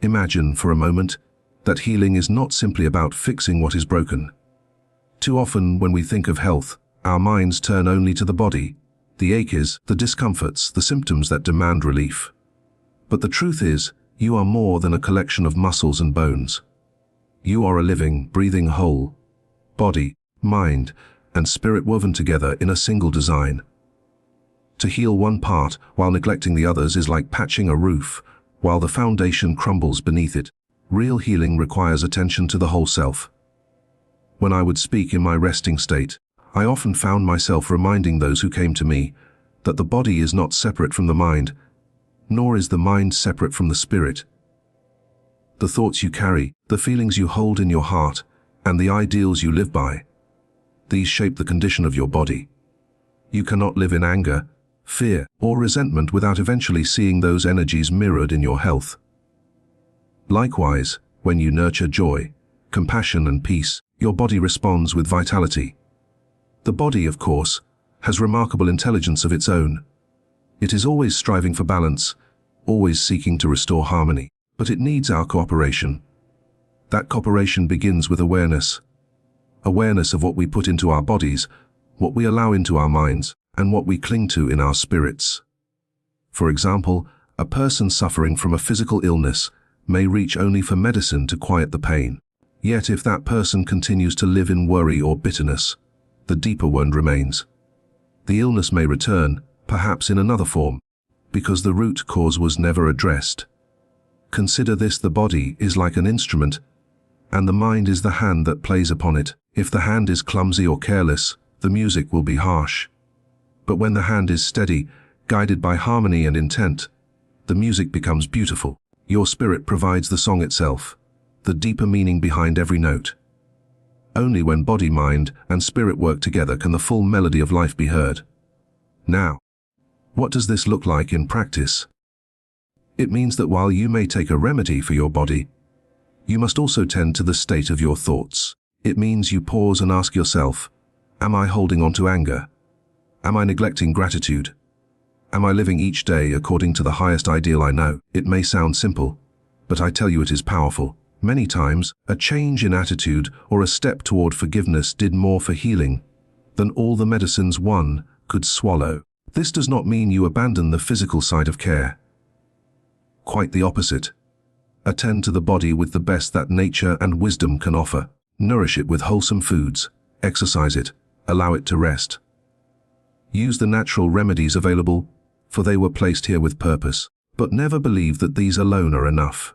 Imagine for a moment that healing is not simply about fixing what is broken. Too often when we think of health, our minds turn only to the body, the aches, the discomforts, the symptoms that demand relief. But the truth is, you are more than a collection of muscles and bones. You are a living, breathing whole. Body, mind, and spirit woven together in a single design. To heal one part while neglecting the others is like patching a roof, while the foundation crumbles beneath it. Real healing requires attention to the whole self. When I would speak in my resting state, I often found myself reminding those who came to me that the body is not separate from the mind, nor is the mind separate from the spirit. The thoughts you carry, the feelings you hold in your heart, and the ideals you live by, these shape the condition of your body. You cannot live in anger, fear, or resentment without eventually seeing those energies mirrored in your health. Likewise, when you nurture joy, compassion, and peace, your body responds with vitality. The body, of course, has remarkable intelligence of its own. It is always striving for balance, always seeking to restore harmony, but it needs our cooperation. That cooperation begins with awareness. Awareness of what we put into our bodies, what we allow into our minds, and what we cling to in our spirits. For example, a person suffering from a physical illness may reach only for medicine to quiet the pain. Yet if that person continues to live in worry or bitterness, the deeper wound remains. The illness may return, perhaps in another form, because the root cause was never addressed. Consider this: the body is like an instrument, and the mind is the hand that plays upon it. If the hand is clumsy or careless, the music will be harsh. But when the hand is steady, guided by harmony and intent, the music becomes beautiful. Your spirit provides the song itself, the deeper meaning behind every note. Only when body, mind, and spirit work together can the full melody of life be heard. Now, what does this look like in practice? It means that while you may take a remedy for your body, you must also tend to the state of your thoughts. It means you pause and ask yourself, am I holding on to anger? Am I neglecting gratitude? Am I living each day according to the highest ideal I know? It may sound simple, but I tell you it is powerful. Many times, a change in attitude or a step toward forgiveness did more for healing than all the medicines one could swallow. This does not mean you abandon the physical side of care. Quite the opposite. Attend to the body with the best that nature and wisdom can offer. Nourish it with wholesome foods, exercise it, allow it to rest. Use the natural remedies available, for they were placed here with purpose. But never believe that these alone are enough.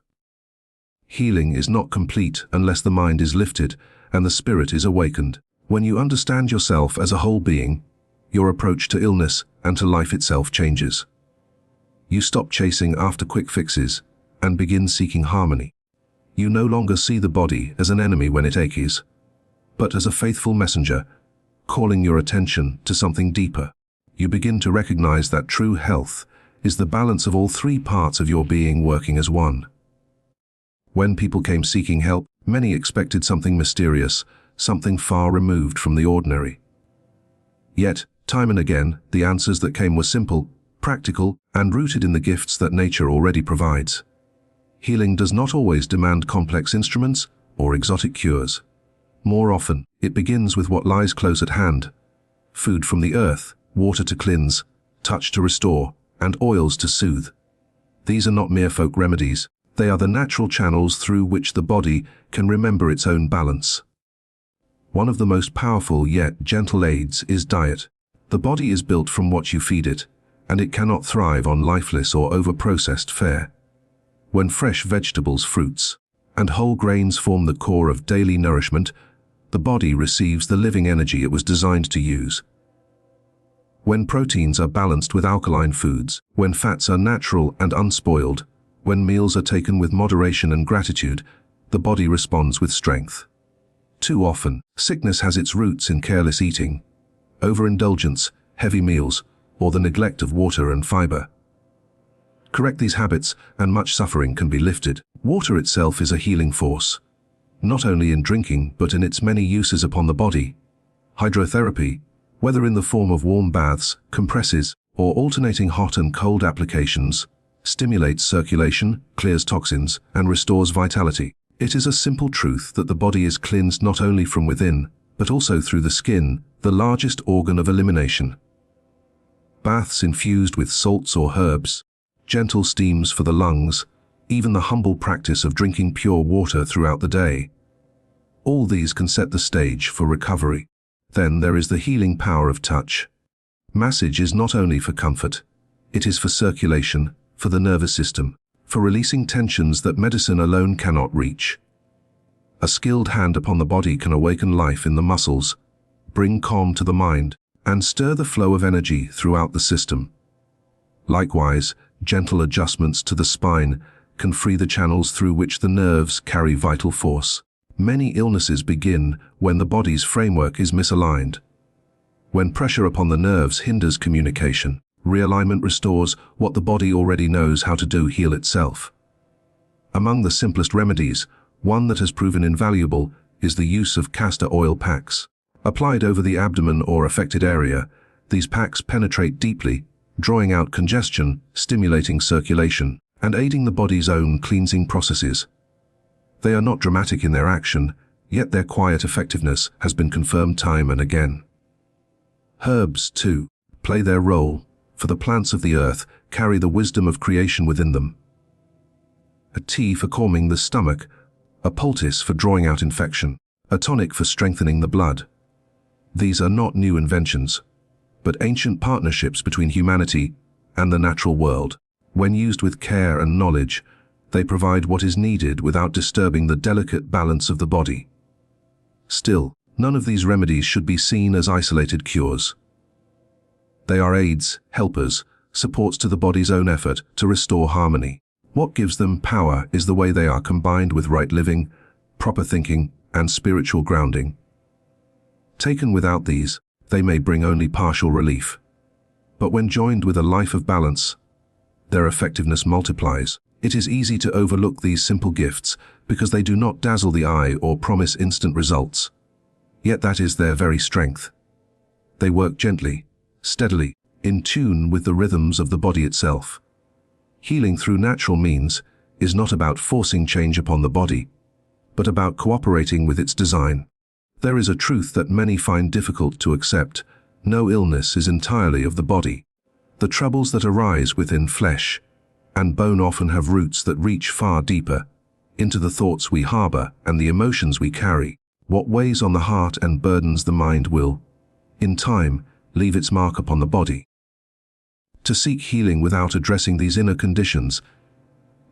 Healing is not complete unless the mind is lifted and the spirit is awakened. When you understand yourself as a whole being, your approach to illness and to life itself changes. You stop chasing after quick fixes and begin seeking harmony. You no longer see the body as an enemy when it aches, but as a faithful messenger, calling your attention to something deeper. You begin to recognize that true health is the balance of all three parts of your being working as one. When people came seeking help, many expected something mysterious, something far removed from the ordinary. Yet, time and again, the answers that came were simple, practical, and rooted in the gifts that nature already provides. Healing does not always demand complex instruments or exotic cures. More often, it begins with what lies close at hand: food from the earth, water to cleanse, touch to restore, and oils to soothe. These are not mere folk remedies. They are the natural channels through which the body can remember its own balance. One of the most powerful yet gentle aids is diet. The body is built from what you feed it, and it cannot thrive on lifeless or over-processed fare. When fresh vegetables, fruits, and whole grains form the core of daily nourishment, the body receives the living energy it was designed to use. When proteins are balanced with alkaline foods, when fats are natural and unspoiled, when meals are taken with moderation and gratitude, the body responds with strength. Too often, sickness has its roots in careless eating, overindulgence, heavy meals, or the neglect of water and fiber. Correct these habits, and much suffering can be lifted. Water itself is a healing force, not only in drinking but in its many uses upon the body. Hydrotherapy, whether in the form of warm baths, compresses, or alternating hot and cold applications, stimulates circulation, clears toxins, and restores vitality. It is a simple truth that the body is cleansed not only from within, but also through the skin, the largest organ of elimination. Baths infused with salts or herbs, gentle steams for the lungs, even the humble practice of drinking pure water throughout the day. All these can set the stage for recovery. Then there is the healing power of touch. Massage is not only for comfort, it is for circulation, for the nervous system, for releasing tensions that medicine alone cannot reach. A skilled hand upon the body can awaken life in the muscles, bring calm to the mind, and stir the flow of energy throughout the system. Likewise, gentle adjustments to the spine can free the channels through which the nerves carry vital force. Many illnesses begin when the body's framework is misaligned. When pressure upon the nerves hinders communication, realignment restores what the body already knows how to do: heal itself. Among the simplest remedies, one that has proven invaluable is the use of castor oil packs. Applied over the abdomen or affected area, these packs penetrate deeply, drawing out congestion, stimulating circulation, and aiding the body's own cleansing processes. They are not dramatic in their action, yet their quiet effectiveness has been confirmed time and again. Herbs, too, play their role, for the plants of the earth carry the wisdom of creation within them. A tea for calming the stomach, a poultice for drawing out infection, a tonic for strengthening the blood. These are not new inventions, but ancient partnerships between humanity and the natural world. When used with care and knowledge, they provide what is needed without disturbing the delicate balance of the body. Still, none of these remedies should be seen as isolated cures. They are aids, helpers, supports to the body's own effort to restore harmony. What gives them power is the way they are combined with right living, proper thinking, and spiritual grounding. Taken without these, they may bring only partial relief. But when joined with a life of balance, their effectiveness multiplies. It is easy to overlook these simple gifts because they do not dazzle the eye or promise instant results. Yet that is their very strength. They work gently, steadily, in tune with the rhythms of the body itself. Healing through natural means is not about forcing change upon the body, but about cooperating with its design. There is a truth that many find difficult to accept: no illness is entirely of the body. The troubles that arise within flesh and bone often have roots that reach far deeper, into the thoughts we harbor and the emotions we carry. What weighs on the heart and burdens the mind will, in time, leave its mark upon the body. To seek healing without addressing these inner conditions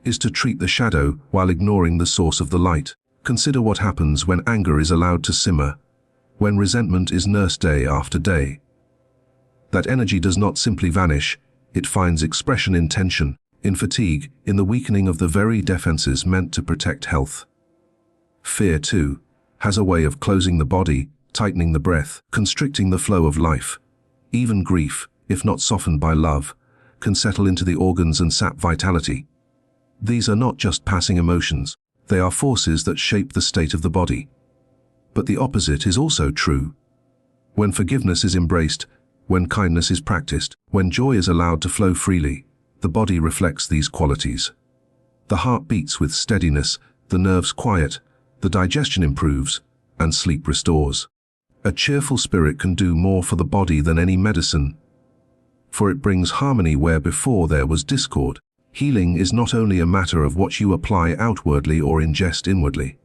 is to treat the shadow while ignoring the source of the light. Consider what happens when anger is allowed to simmer, when resentment is nursed day after day. That energy does not simply vanish, it finds expression in tension, in fatigue, in the weakening of the very defenses meant to protect health. Fear, too, has a way of closing the body, tightening the breath, constricting the flow of life. Even grief, if not softened by love, can settle into the organs and sap vitality. These are not just passing emotions, they are forces that shape the state of the body. But the opposite is also true. When forgiveness is embraced, when kindness is practiced, when joy is allowed to flow freely, the body reflects these qualities. The heart beats with steadiness, the nerves quiet, the digestion improves, and sleep restores. A cheerful spirit can do more for the body than any medicine, for it brings harmony where before there was discord. Healing is not only a matter of what you apply outwardly or ingest inwardly.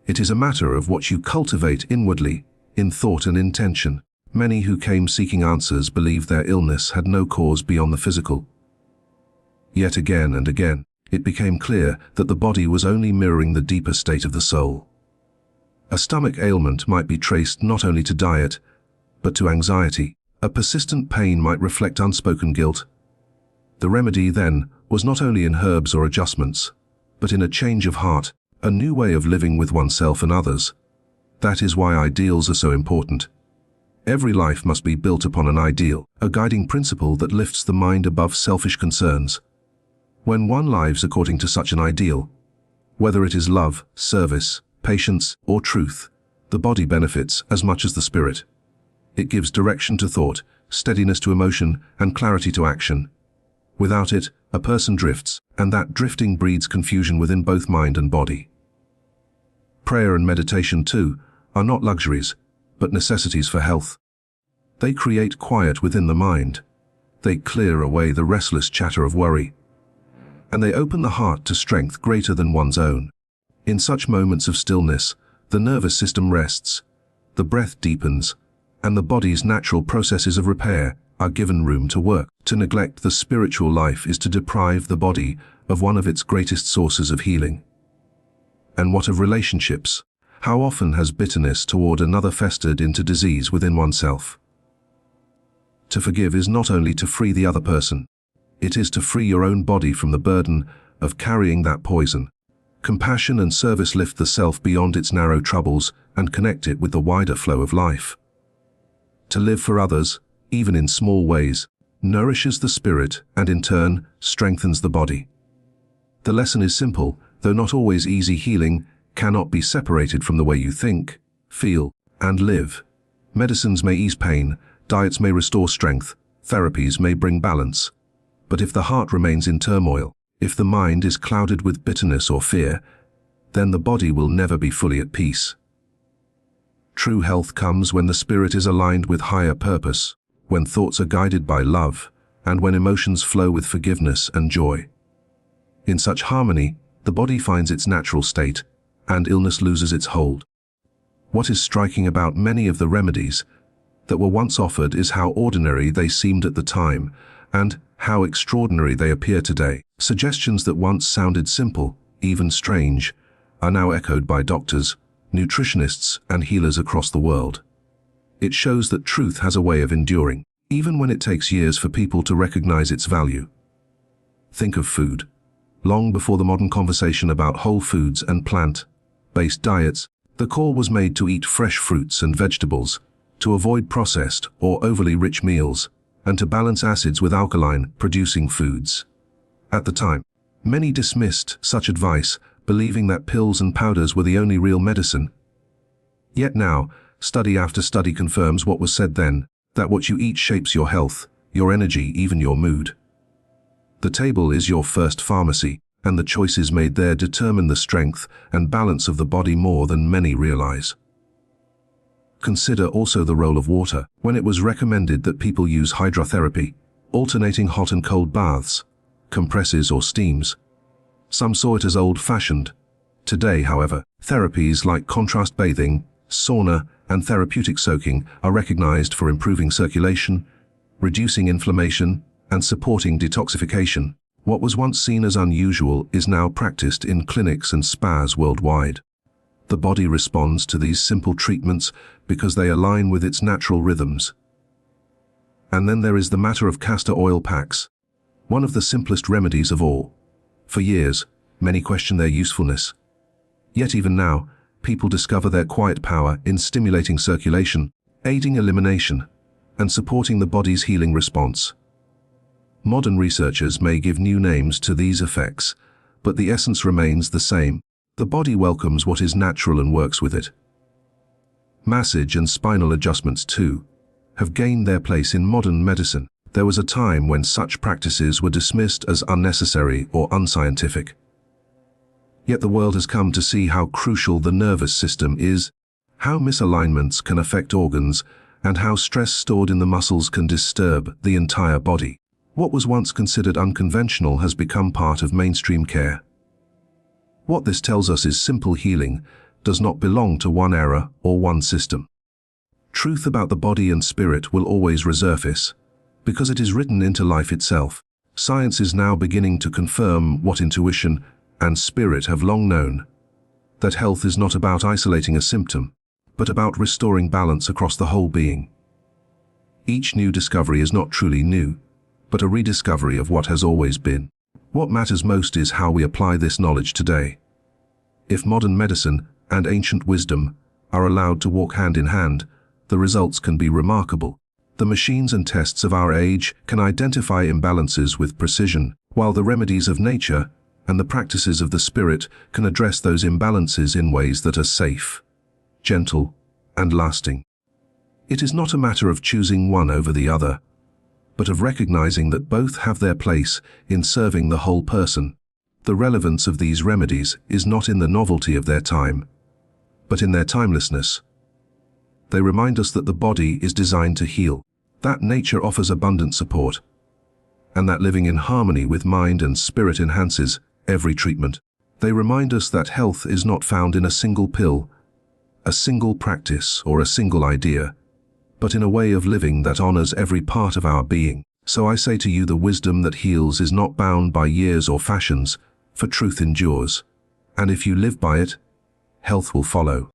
It is a matter of what you cultivate inwardly, in thought and intention. Many who came seeking answers believed their illness had no cause beyond the physical. Yet again and again, it became clear that the body was only mirroring the deeper state of the soul. A stomach ailment might be traced not only to diet, but to anxiety. A persistent pain might reflect unspoken guilt. The remedy, then, was not only in herbs or adjustments, but in a change of heart, a new way of living with oneself and others. That is why ideals are so important. Every life must be built upon an ideal, a guiding principle that lifts the mind above selfish concerns. When one lives according to such an ideal, whether it is love, service, patience, or truth, the body benefits as much as the spirit. It gives direction to thought, steadiness to emotion, and clarity to action. Without it, a person drifts, and that drifting breeds confusion within both mind and body. Prayer and meditation, too, are not luxuries, but necessities for health. They create quiet within the mind. They clear away the restless chatter of worry. And they open the heart to strength greater than one's own. In such moments of stillness, the nervous system rests, the breath deepens, and the body's natural processes of repair are given room to work. To neglect the spiritual life is to deprive the body of one of its greatest sources of healing. And what of relationships? How often has bitterness toward another festered into disease within oneself? To forgive is not only to free the other person, it is to free your own body from the burden of carrying that poison. Compassion and service lift the self beyond its narrow troubles and connect it with the wider flow of life. To live for others, even in small ways, nourishes the spirit and in turn strengthens the body. The lesson is simple, though not always easy. Healing cannot be separated from the way you think, feel, and live. Medicines may ease pain, diets may restore strength, therapies may bring balance. But if the heart remains in turmoil, if the mind is clouded with bitterness or fear, then the body will never be fully at peace. True health comes when the spirit is aligned with higher purpose, when thoughts are guided by love, and when emotions flow with forgiveness and joy. In such harmony, the body finds its natural state, and illness loses its hold. What is striking about many of the remedies that were once offered is how ordinary they seemed at the time, and how extraordinary they appear today. Suggestions that once sounded simple, even strange, are now echoed by doctors, nutritionists, and healers across the world. It shows that truth has a way of enduring, even when it takes years for people to recognize its value. Think of food. Long before the modern conversation about whole foods and plant-based diets, the call was made to eat fresh fruits and vegetables, to avoid processed or overly rich meals, and to balance acids with alkaline-producing foods. At the time, many dismissed such advice, believing that pills and powders were the only real medicine. Yet now, study after study confirms what was said then, that what you eat shapes your health, your energy, even your mood. The table is your first pharmacy, and the choices made there determine the strength and balance of the body more than many realize. Consider also the role of water. When it was recommended that people use hydrotherapy, alternating hot and cold baths, compresses or steams, some saw it as old-fashioned. Today, however, therapies like contrast bathing, sauna, and therapeutic soaking are recognized for improving circulation, reducing inflammation, and supporting detoxification. What was once seen as unusual is now practiced in clinics and spas worldwide. The body responds to these simple treatments because they align with its natural rhythms. And then there is the matter of castor oil packs, one of the simplest remedies of all. For years, many questioned their usefulness. Yet even now, people discover their quiet power in stimulating circulation, aiding elimination, and supporting the body's healing response. Modern researchers may give new names to these effects, but the essence remains the same. The body welcomes what is natural and works with it. Massage and spinal adjustments, too, have gained their place in modern medicine. There was a time when such practices were dismissed as unnecessary or unscientific. Yet the world has come to see how crucial the nervous system is, how misalignments can affect organs, and how stress stored in the muscles can disturb the entire body. What was once considered unconventional has become part of mainstream care. What this tells us is simple healing does not belong to one era or one system. Truth about the body and spirit will always resurface, because it is written into life itself. Science is now beginning to confirm what intuition and spirit have long known, that health is not about isolating a symptom, but about restoring balance across the whole being. Each new discovery is not truly new, but a rediscovery of what has always been. What matters most is how we apply this knowledge today. If modern medicine and ancient wisdom are allowed to walk hand in hand, the results can be remarkable. The machines and tests of our age can identify imbalances with precision, while the remedies of nature and the practices of the spirit can address those imbalances in ways that are safe, gentle, and lasting. It is not a matter of choosing one over the other, but of recognizing that both have their place in serving the whole person. The relevance of these remedies is not in the novelty of their time, but in their timelessness. They remind us that the body is designed to heal, that nature offers abundant support, and that living in harmony with mind and spirit enhances every treatment. They remind us that health is not found in a single pill, a single practice, or a single idea, but in a way of living that honors every part of our being. So I say to you, the wisdom that heals is not bound by years or fashions, for truth endures, and if you live by it, health will follow.